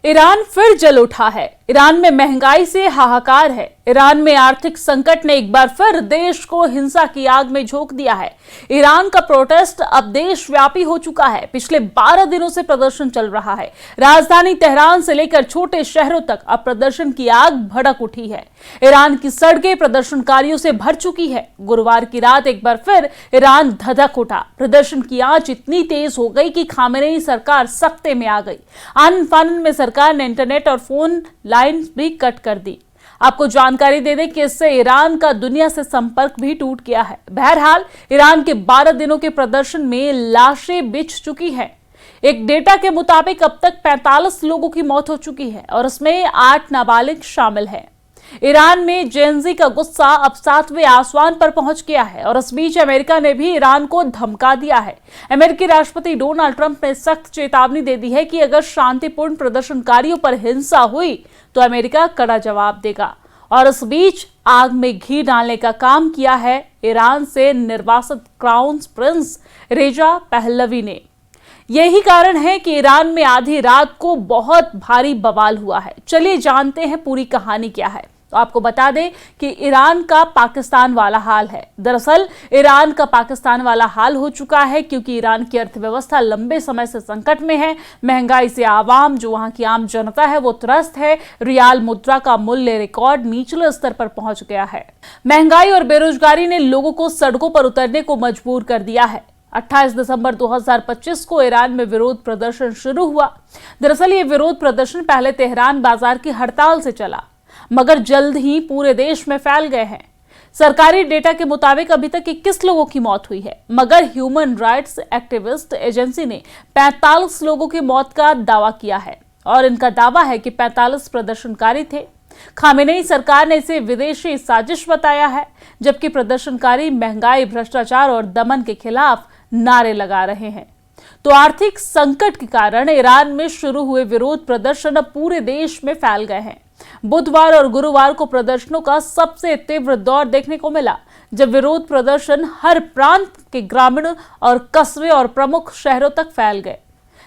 Iran फिर जल उठा है। ईरान में महंगाई से हाहाकार है। ईरान में आर्थिक संकट ने एक बार फिर देश को हिंसा की आग में झोंक दिया है। ईरान का प्रोटेस्ट अब देशव्यापी हो चुका है। पिछले 12 दिनों से प्रदर्शन चल रहा है। राजधानी तेहरान से लेकर छोटे शहरों तक अब प्रदर्शन की आग भड़क उठी है। ईरान की सड़कें प्रदर्शनकारियों से भर चुकी है। गुरुवार की रात एक बार फिर ईरान धधक उठा। प्रदर्शन की आंच इतनी तेज हो गई कि खामेनेई सरकार सख्ते में आ गई। आनन फानन में सरकार ने इंटरनेट और फोन लाइन भी कट कर दी। आपको जानकारी दे दें कि इससे ईरान का दुनिया से संपर्क भी टूट गया है। बहरहाल ईरान के 12 दिनों के प्रदर्शन में लाशें बिछ चुकी हैं। एक डेटा के मुताबिक अब तक 45 लोगों की मौत हो चुकी है और इसमें 8 नाबालिग शामिल हैं। ईरान में जेनजी का गुस्सा अब 7वें आसमान पर पहुंच गया है और इस बीच अमेरिका ने भी ईरान को धमका दिया है। अमेरिकी राष्ट्रपति डोनाल्ड ट्रंप ने सख्त चेतावनी दे दी है कि अगर शांतिपूर्ण प्रदर्शनकारियों पर हिंसा हुई तो अमेरिका कड़ा जवाब देगा। और इस बीच आग में घी डालने का काम किया है ईरान से निर्वासित क्राउन प्रिंस रेजा पहलवी ने। यही कारण है कि ईरान में आधी रात को बहुत भारी बवाल हुआ है। चलिए जानते हैं पूरी कहानी क्या है। तो आपको बता दें कि ईरान का पाकिस्तान वाला हाल है। दरअसल ईरान का पाकिस्तान वाला हाल हो चुका है क्योंकि ईरान की अर्थव्यवस्था लंबे समय से संकट में है। महंगाई से आवाम, जो वहां की आम जनता है, वो त्रस्त है। रियाल मुद्रा का मूल्य रिकॉर्ड निचले स्तर पर पहुंच गया है। महंगाई और बेरोजगारी ने लोगों को सड़कों पर उतरने को मजबूर कर दिया है। 28 दिसंबर 2025 को ईरान में विरोध प्रदर्शन शुरू हुआ। दरअसल ये विरोध प्रदर्शन पहले तेहरान बाजार की हड़ताल से चला, मगर जल्द ही पूरे देश में फैल गए हैं। सरकारी डेटा के मुताबिक अभी तक 21 लोगों की मौत हुई है, मगर ह्यूमन राइट्स एक्टिविस्ट एजेंसी ने 45 लोगों की मौत का दावा किया है और इनका दावा है कि 45 प्रदर्शनकारी थे। खामेनेई सरकार ने इसे विदेशी साजिश बताया है, जबकि प्रदर्शनकारी महंगाई, भ्रष्टाचार और दमन के खिलाफ नारे लगा रहे हैं। तो आर्थिक संकट के कारण ईरान में शुरू हुए विरोध प्रदर्शन अब पूरे देश में फैल गए हैं। बुधवार और गुरुवार को प्रदर्शनों का सबसे तीव्र दौर देखने को मिला, जब विरोध प्रदर्शन हर प्रांत के ग्रामीण और कस्बे और प्रमुख शहरों तक फैल गए।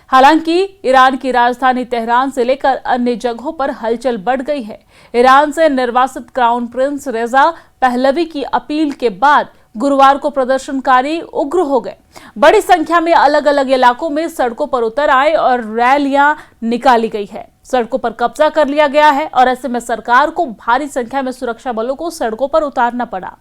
हालांकि ईरान की राजधानी तेहरान से लेकर अन्य जगहों पर हलचल बढ़ गई है। ईरान से निर्वासित क्राउन प्रिंस रेजा पहलवी की अपील के बाद गुरुवार को प्रदर्शनकारी उग्र हो गए। बड़ी संख्या में अलग अलग इलाकों में सड़कों पर उतर आए और रैलियां निकाली गई है। सड़कों पर कब्जा कर लिया गया है और ऐसे में सरकार को भारी संख्या में सुरक्षा बलों को सड़कों पर उतारना पड़ा।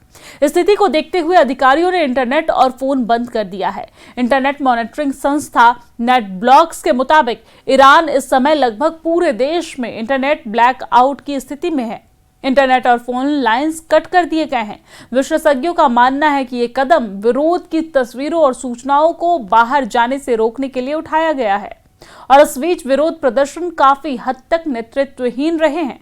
स्थिति को देखते हुए अधिकारियों ने इंटरनेट और फोन बंद कर दिया है। इंटरनेट मॉनिटरिंग संस्था नेट ब्लॉक्स के मुताबिक ईरान इस समय लगभग पूरे देश में इंटरनेट ब्लैकआउट की स्थिति में है। इंटरनेट और फोन लाइंस कट कर दिए गए हैं। विशेषज्ञों का मानना है कि ये कदम विरोध की तस्वीरों और सूचनाओं को बाहर जाने से रोकने के लिए उठाया गया है और इस बीच विरोध प्रदर्शन काफी हद तक नेतृत्वहीन रहे हैं।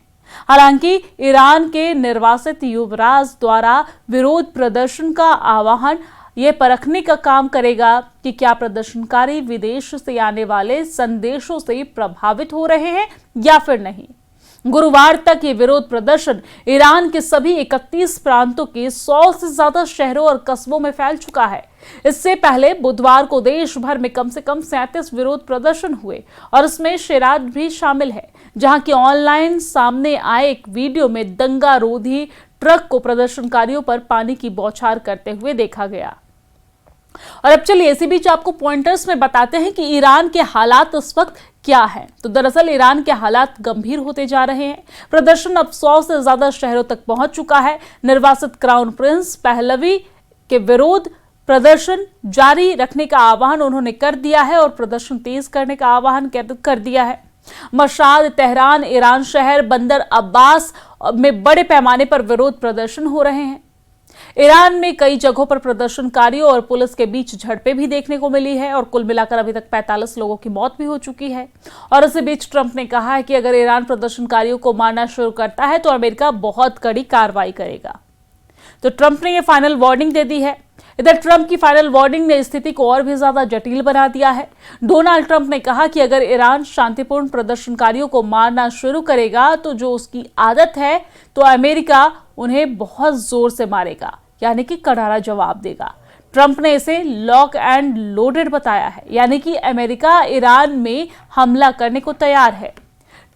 हालांकि ईरान के निर्वासित युवराज द्वारा विरोध प्रदर्शन का आह्वान ये परखने का काम करेगा कि क्या प्रदर्शनकारी विदेश से आने वाले संदेशों से प्रभावित हो रहे हैं या फिर नहीं। गुरुवार तक ये विरोध प्रदर्शन ईरान के सभी 31 प्रांतों के 100 से ज्यादा शहरों और कस्बों में फैल चुका है। इससे पहले बुधवार को देश भर में कम से कम 37 विरोध प्रदर्शन हुए और इसमें शेरात भी शामिल है, जहां की ऑनलाइन सामने आए एक वीडियो में दंगा रोधी ट्रक को प्रदर्शनकारियों पर पानी की बौछार करते हुए देखा गया। और अब चलिए इसी बीच आपको पॉइंटर्स में बताते हैं कि ईरान के हालात इस वक्त क्या है। तो दरअसल ईरान के हालात गंभीर होते जा रहे हैं। प्रदर्शन अब 100 से ज्यादा शहरों तक पहुंच चुका है। निर्वासित क्राउन प्रिंस पहलवी के विरोध प्रदर्शन जारी रखने का आह्वान उन्होंने कर दिया है और प्रदर्शन तेज करने का आह्वान कर दिया है। मशाद, तेहरान, ईरान शहर, बंदर अब्बास में बड़े पैमाने पर विरोध प्रदर्शन हो रहे हैं। ईरान में कई जगहों पर प्रदर्शनकारियों और पुलिस के बीच झड़पें भी देखने को मिली है और कुल मिलाकर अभी तक 45 लोगों की मौत भी हो चुकी है। और इसी बीच ट्रंप ने कहा है कि अगर ईरान प्रदर्शनकारियों को मारना शुरू करता है तो अमेरिका बहुत कड़ी कार्रवाई करेगा। तो ट्रंप ने यह फाइनल वार्निंग दे दी है। इधर ट्रंप की फाइनल वार्निंग ने स्थिति को और भी ज्यादा जटिल बना दिया है। डोनाल्ड ट्रंप ने कहा कि अगर ईरान शांतिपूर्ण प्रदर्शनकारियों को मारना शुरू करेगा तो जो उसकी आदत है, तो अमेरिका उन्हें बहुत जोर से मारेगा, यानी कि करारा जवाब देगा। ट्रंप ने इसे लॉक एंड लोडेड बताया है, यानी कि अमेरिका ईरान में हमला करने को तैयार है।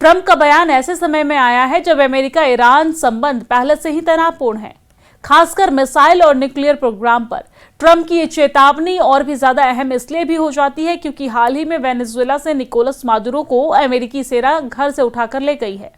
ट्रंप का बयान ऐसे समय में आया है जब अमेरिका ईरान संबंध पहले से ही तनावपूर्ण है। खासकर मिसाइल और न्यूक्लियर प्रोग्राम पर ट्रंप की ये चेतावनी और भी ज्यादा अहम इसलिए भी हो जाती है क्योंकि हाल ही में वेनेजुएला से निकोलस मादुरो को अमेरिकी सेना घर से उठाकर ले गई है।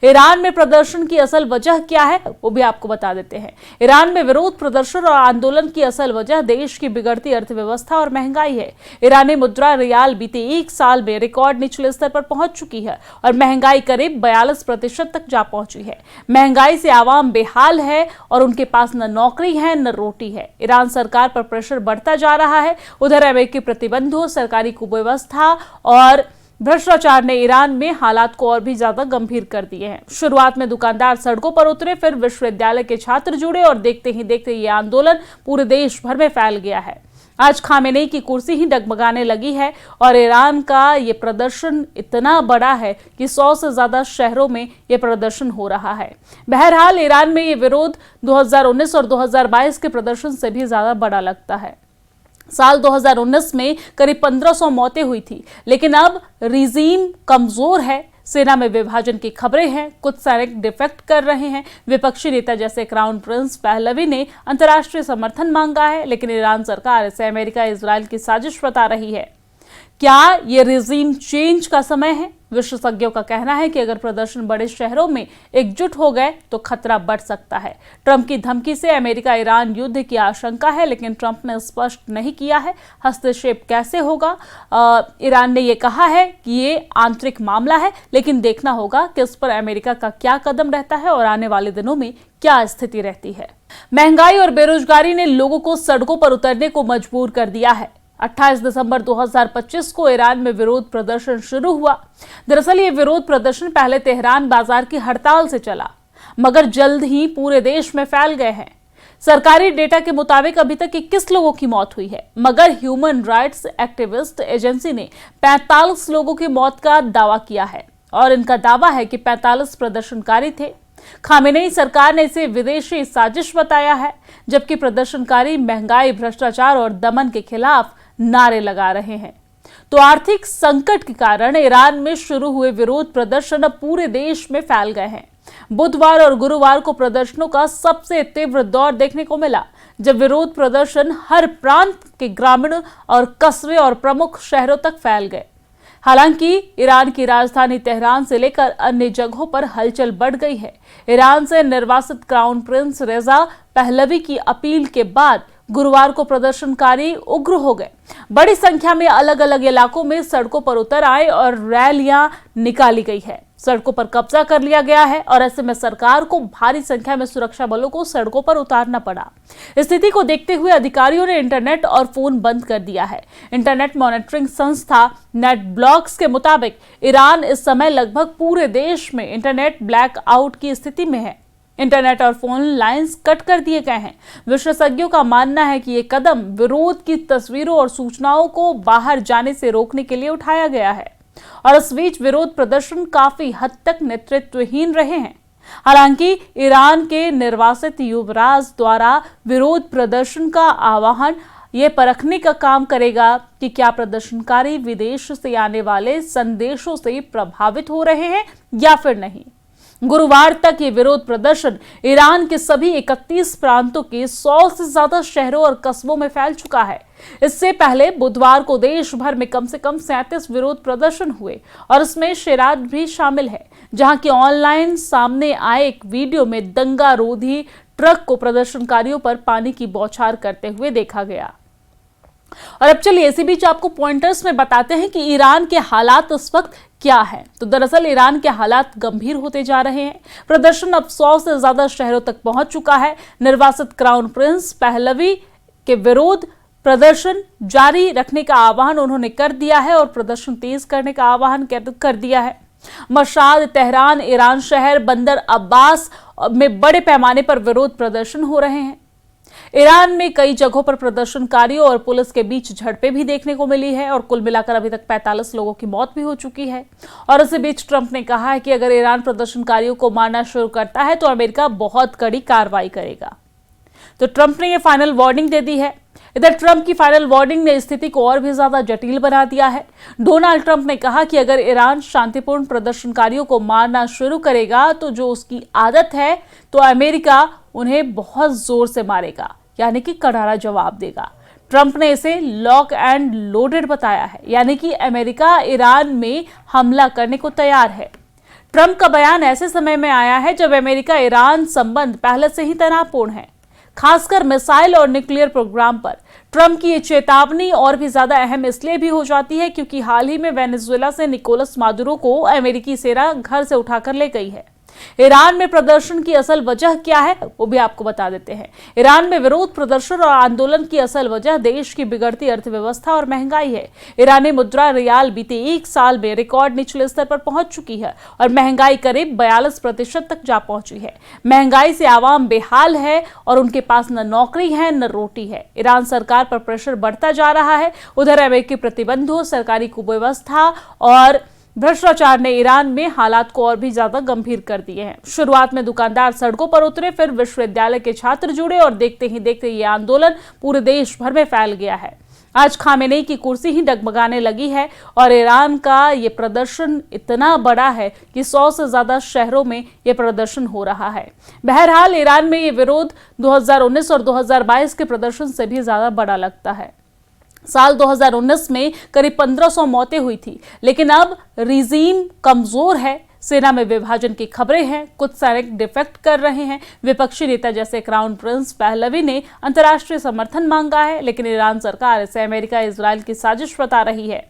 ईरान में प्रदर्शन की असल वजह क्या है वो भी आपको बता देते हैं। ईरान में विरोध प्रदर्शन और आंदोलन की असल वजह देश की बिगड़ती अर्थव्यवस्था और महंगाई है। ईरानी मुद्रा रियाल बीते 1 साल में रिकॉर्ड निचले स्तर पर पहुंच चुकी है और महंगाई करीब 42% तक जा पहुंची है। महंगाई से आवाम बेहाल है और उनके पास न नौकरी है न रोटी है। ईरान सरकार पर प्रेशर बढ़ता जा रहा है। उधर अमेरिकी प्रतिबंधों, सरकारी कुव्यवस्था और भ्रष्टाचार ने ईरान में हालात को और भी ज्यादा गंभीर कर दिए हैं। शुरुआत में दुकानदार सड़कों पर उतरे, फिर विश्वविद्यालय के छात्र जुड़े और देखते ही देखते ये आंदोलन पूरे देश भर में फैल गया है। आज खामेनेई की कुर्सी ही डगमगाने लगी है और ईरान का ये प्रदर्शन इतना बड़ा है कि 100 से ज्यादा शहरों में ये प्रदर्शन हो रहा है। बहरहाल ईरान में ये विरोध 2019 और 2022 के प्रदर्शन से भी ज्यादा बड़ा लगता है। साल 2019 में करीब 1500 मौतें हुई थी, लेकिन अब रिजीम कमजोर है। सेना में विभाजन की खबरें हैं, कुछ सैनिक डिफेक्ट कर रहे हैं। विपक्षी नेता जैसे क्राउन प्रिंस पहलवी ने अंतर्राष्ट्रीय समर्थन मांगा है, लेकिन ईरान सरकार इसे अमेरिका इजराइल की साजिश बता रही है। क्या ये रिजीम चेंज का समय है? विशेषज्ञों का कहना है कि अगर प्रदर्शन बड़े शहरों में एकजुट हो गए तो खतरा बढ़ सकता है। ट्रंप की धमकी से अमेरिका ईरान युद्ध की आशंका है, लेकिन ट्रंप ने स्पष्ट नहीं किया है हस्तक्षेप कैसे होगा। ईरान ने यह कहा है कि ये आंतरिक मामला है, लेकिन देखना होगा कि इस पर अमेरिका का क्या कदम रहता है और आने वाले दिनों में क्या स्थिति रहती है। महंगाई और बेरोजगारी ने लोगों को सड़कों पर उतरने को मजबूर कर दिया है। 28 दिसंबर 2025 को ईरान में विरोध प्रदर्शन शुरू हुआ। दरअसल ये विरोध प्रदर्शन पहले तेहरान बाजार की हड़ताल से चला, मगर जल्द ही पूरे देश में फैल गए हैं। सरकारी डेटा के मुताबिक अभी तक 21 लोगों की मौत हुई है, मगर ह्यूमन राइट्स एक्टिविस्ट एजेंसी ने 45 लोगों की मौत का दावा किया है और इनका दावा है कि 45 प्रदर्शनकारी थे। खामेनेई सरकार ने इसे विदेशी साजिश बताया है, जबकि प्रदर्शनकारी महंगाई, भ्रष्टाचार और दमन के खिलाफ नारे लगा रहे हैं। तो आर्थिक संकट के कारण ईरान में शुरू हुए विरोध प्रदर्शन अब पूरे देश में फैल गए हैं। बुधवार और गुरुवार को प्रदर्शनों का सबसे तीव्र दौर देखने को मिला, जब विरोध प्रदर्शन हर प्रांत के ग्रामीण और कस्बे और प्रमुख शहरों तक फैल गए। हालांकि ईरान की राजधानी तेहरान से लेकर अन्य जगहों पर हलचल बढ़ गई है। ईरान से निर्वासित क्राउन प्रिंस रेजा पहलवी की अपील के बाद गुरुवार को प्रदर्शनकारी उग्र हो गए। बड़ी संख्या में अलग अलग इलाकों में सड़कों पर उतर आए और रैलियां निकाली गई है। सड़कों पर कब्जा कर लिया गया है और ऐसे में सरकार को भारी संख्या में सुरक्षा बलों को सड़कों पर उतारना पड़ा। स्थिति को देखते हुए अधिकारियों ने इंटरनेट और फोन बंद कर दिया है। इंटरनेट मॉनिटरिंग संस्था नेटब्लॉक्स के मुताबिक ईरान इस समय लगभग पूरे देश में इंटरनेट ब्लैकआउट की स्थिति में है। इंटरनेट और फोन लाइंस कट कर दिए गए हैं। विशेषज्ञों का मानना है कि ये कदम विरोध की तस्वीरों और सूचनाओं को बाहर जाने से रोकने के लिए उठाया गया है और इस बीच विरोध प्रदर्शन काफी हद तक नेतृत्वहीन रहे हैं। हालांकि ईरान के निर्वासित युवराज द्वारा विरोध प्रदर्शन का आह्वान ये परखने का काम करेगा कि क्या प्रदर्शनकारी विदेश से आने वाले संदेशों से प्रभावित हो रहे हैं या फिर नहीं। गुरुवार तक ये विरोध प्रदर्शन ईरान के सभी 31 प्रांतों के 100 से ज्यादा शहरों और कस्बों में फैल चुका है। इससे पहले बुधवार को देश भर में कम से कम 37 विरोध प्रदर्शन हुए और इसमें शेरात भी शामिल है, जहां की ऑनलाइन सामने आए एक वीडियो में दंगा रोधी ट्रक को प्रदर्शनकारियों पर पानी की बौछार करते हुए देखा गया। और अब चलिए इसी बीच आपको पॉइंटर्स में बताते हैं कि ईरान के हालात इस वक्त क्या है। तो दरअसल ईरान के हालात गंभीर होते जा रहे हैं। प्रदर्शन अब 100 से ज्यादा शहरों तक पहुंच चुका है। निर्वासित क्राउन प्रिंस पहलवी के विरोध प्रदर्शन जारी रखने का आह्वान उन्होंने कर दिया है और प्रदर्शन तेज करने का आह्वान कर दिया है। मशाद, तेहरान, ईरान शहर बंदर अब्बास में बड़े पैमाने पर विरोध प्रदर्शन हो रहे हैं। ईरान में कई जगहों पर प्रदर्शनकारियों और पुलिस के बीच झड़पें भी देखने को मिली है और कुल मिलाकर अभी तक 45 लोगों की मौत भी हो चुकी है। और इसी बीच ट्रंप ने कहा है कि अगर ईरान प्रदर्शनकारियों को मारना शुरू करता है तो अमेरिका बहुत कड़ी कार्रवाई करेगा। तो तो ट्रंप ने यह फाइनल वार्निंग दे दी है। इधर ट्रंप की फाइनल वार्निंग ने स्थिति को और भी ज्यादा जटिल बना दिया है। डोनाल्ड ट्रंप ने कहा कि अगर ईरान शांतिपूर्ण प्रदर्शनकारियों को मारना शुरू करेगा तो जो उसकी आदत है, तो अमेरिका उन्हें बहुत जोर से मारेगा, यानी कि करारा जवाब देगा। ट्रंप ने इसे लॉक एंड लोडेड बताया है, यानी कि अमेरिका ईरान में हमला करने को तैयार है। ट्रंप का बयान ऐसे समय में आया है जब अमेरिका ईरान संबंध पहले से ही तनावपूर्ण है, खासकर मिसाइल और न्यूक्लियर प्रोग्राम पर। ट्रंप की ये चेतावनी और भी ज्यादा अहम इसलिए भी हो जाती है क्योंकि हाल ही में वेनेजुएला से निकोलस मादुरो को अमेरिकी सेना घर से उठाकर ले गई है। ईरान में प्रदर्शन की असल वजह क्या है, वो भी आपको बता देते हैं। ईरान में विरोध प्रदर्शन और आंदोलन की असल वजह देश की बिगड़ती अर्थव्यवस्था और महंगाई है। ईरानी मुद्रा रियाल बीते 1 साल में रिकॉर्ड निचले स्तर पर पहुंच चुकी है और महंगाई करीब 42% तक जा पहुंची है। महंगाई से आवाम बेहाल है और उनके पास न नौकरी है न रोटी है। ईरान सरकार पर प्रेशर बढ़ता जा रहा है। उधर अमेरिकी प्रतिबंधों, सरकारी कुव्यवस्था और भ्रष्टाचार ने ईरान में हालात को और भी ज्यादा गंभीर कर दिए हैं। शुरुआत में दुकानदार सड़कों पर उतरे, फिर विश्वविद्यालय के छात्र जुड़े और देखते ही देखते ये आंदोलन पूरे देश भर में फैल गया है। आज खामेनेई की कुर्सी ही डगमगाने लगी है और ईरान का ये प्रदर्शन इतना बड़ा है कि 100 से ज्यादा शहरों में ये प्रदर्शन हो रहा है। बहरहाल ईरान में ये विरोध 2019 और 2022 के प्रदर्शन से भी ज्यादा बड़ा लगता है। साल 2019 में करीब 1500 मौतें हुई थी, लेकिन अब रिजीम कमजोर है, सेना में विभाजन की खबरें हैं, कुछ सैनिक डिफेक्ट कर रहे हैं। विपक्षी नेता जैसे क्राउन प्रिंस पहलवी ने अंतर्राष्ट्रीय समर्थन मांगा है, लेकिन ईरान सरकार इसे अमेरिका इजराइल की साजिश बता रही है।